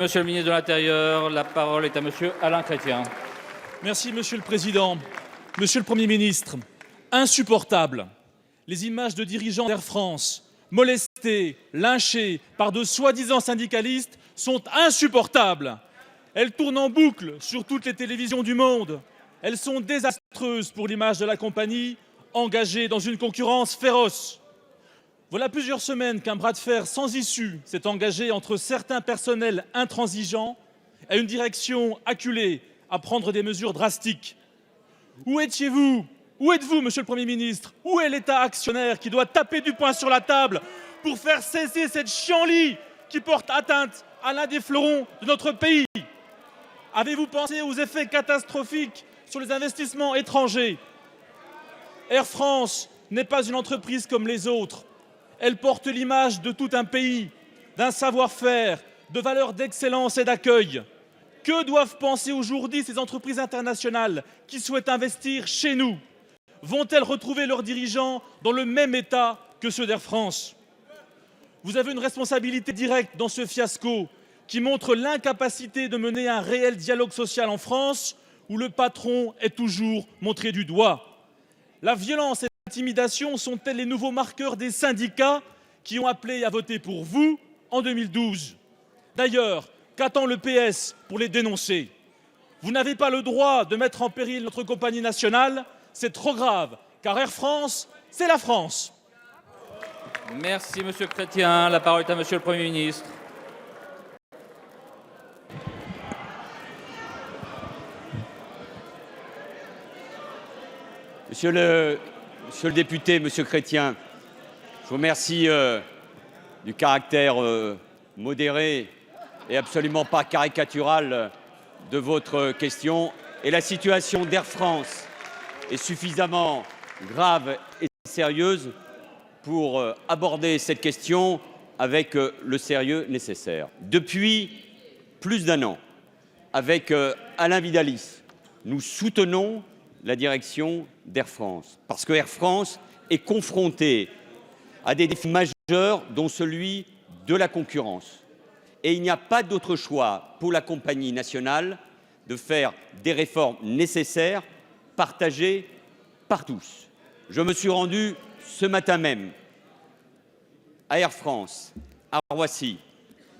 Monsieur le ministre de l'Intérieur, la parole est à monsieur Alain Chrétien. Merci, Monsieur le Président. Monsieur le Premier ministre, insupportable. Les images de dirigeants d'Air France molestés, lynchés par de soi-disant syndicalistes sont insupportables. Elles tournent en boucle sur toutes les télévisions du monde. Elles sont désastreuses pour l'image de la compagnie, engagée dans une concurrence féroce. Voilà plusieurs semaines qu'un bras de fer sans issue s'est engagé entre certains personnels intransigeants et une direction acculée à prendre des mesures drastiques. Où étiez-vous? Où êtes-vous, Monsieur le Premier ministre? Où est l'État actionnaire qui doit taper du poing sur la table pour faire cesser cette chienlit qui porte atteinte à l'un des fleurons de notre pays? Avez-vous pensé aux effets catastrophiques sur les investissements étrangers? Air France n'est pas une entreprise comme les autres. Elle porte l'image de tout un pays, d'un savoir-faire, de valeurs d'excellence et d'accueil. Que doivent penser aujourd'hui ces entreprises internationales qui souhaitent investir chez nous? Vont-elles retrouver leurs dirigeants dans le même état que ceux d'Air France? Vous avez une responsabilité directe dans ce fiasco qui montre l'incapacité de mener un réel dialogue social en France, où le patron est toujours montré du doigt. La violence et l'intimidation sont-elles les nouveaux marqueurs des syndicats qui ont appelé à voter pour vous en 2012? D'ailleurs, qu'attend le PS pour les dénoncer? Vous n'avez pas le droit de mettre en péril notre compagnie nationale, c'est trop grave, car Air France, c'est la France. Merci monsieur Chrétien. La parole est à monsieur le Premier ministre. Monsieur le député, monsieur Chrétien, je vous remercie du caractère modéré et absolument pas caricatural de votre question. Et la situation d'Air France est suffisamment grave et sérieuse pour aborder cette question avec le sérieux nécessaire. Depuis plus d'un an, avec Alain Vidalis, nous soutenons la direction d'Air France, parce que Air France est confrontée à des défis majeurs, dont celui de la concurrence. Et il n'y a pas d'autre choix pour la compagnie nationale de faire des réformes nécessaires, partagées par tous. Je me suis rendu ce matin même à Air France, à Roissy,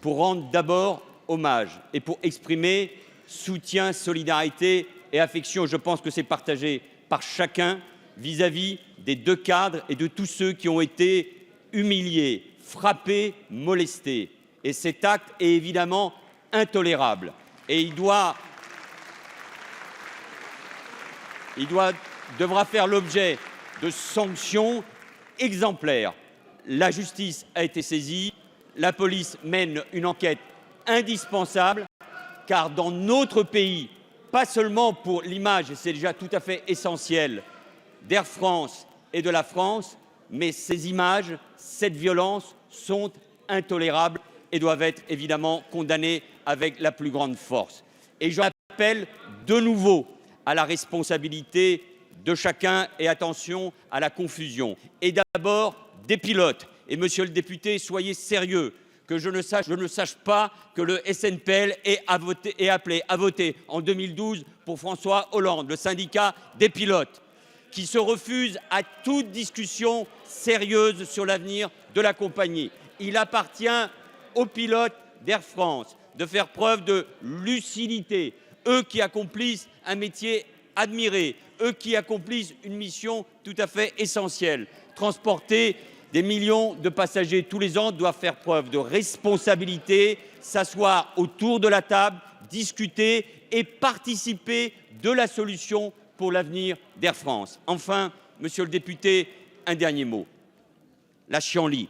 pour rendre d'abord hommage et pour exprimer soutien, solidarité et affection. Je pense que c'est partagé par chacun vis-à-vis des deux cadres et de tous ceux qui ont été humiliés, frappés, molestés. Et cet acte est évidemment intolérable. Et il devra faire l'objet de sanctions exemplaires. La justice a été saisie, la police mène une enquête indispensable, car dans notre pays, pas seulement pour l'image, et c'est déjà tout à fait essentiel, d'Air France et de la France, mais ces images, cette violence sont intolérables et doivent être évidemment condamnées avec la plus grande force. Et j'appelle de nouveau à la responsabilité de chacun et attention à la confusion. Et d'abord des pilotes. Et monsieur le député, soyez sérieux. Que je ne sache pas que le SNPL est appelé à voter en 2012 pour François Hollande, le syndicat des pilotes, qui se refuse à toute discussion sérieuse sur l'avenir de la compagnie. Il appartient aux pilotes d'Air France de faire preuve de lucidité, eux qui accomplissent un métier admiré, eux qui accomplissent une mission tout à fait essentielle. Transporter des millions de passagers tous les ans doivent faire preuve de responsabilité, s'asseoir autour de la table, discuter et participer de la solution pour l'avenir d'Air France. Enfin, monsieur le député, un dernier mot. La chienlit,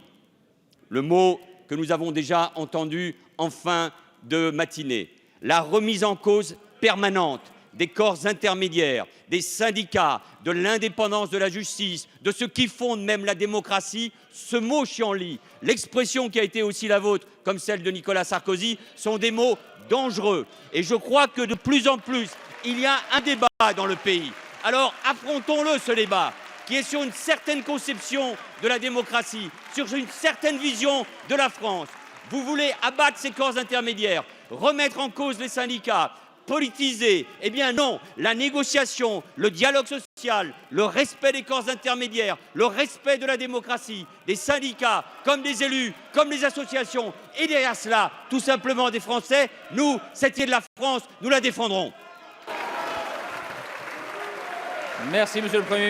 le mot que nous avons déjà entendu en fin de matinée. La remise en cause permanente des corps intermédiaires, des syndicats, de l'indépendance de la justice, de ce qui fonde même la démocratie, ce mot chienlit, l'expression qui a été aussi la vôtre, comme celle de Nicolas Sarkozy, sont des mots dangereux. Et je crois que de plus en plus, il y a un débat dans le pays. Alors affrontons-le, ce débat, qui est sur une certaine conception de la démocratie, sur une certaine vision de la France. Vous voulez abattre ces corps intermédiaires. remettre en cause les syndicats, politiser. Eh bien non, la négociation, le dialogue social, le respect des corps intermédiaires, le respect de la démocratie, des syndicats, comme des élus, comme les associations, et derrière cela, tout simplement des Français, nous, cette idée de la France, nous la défendrons. Merci, monsieur le Premier ministre.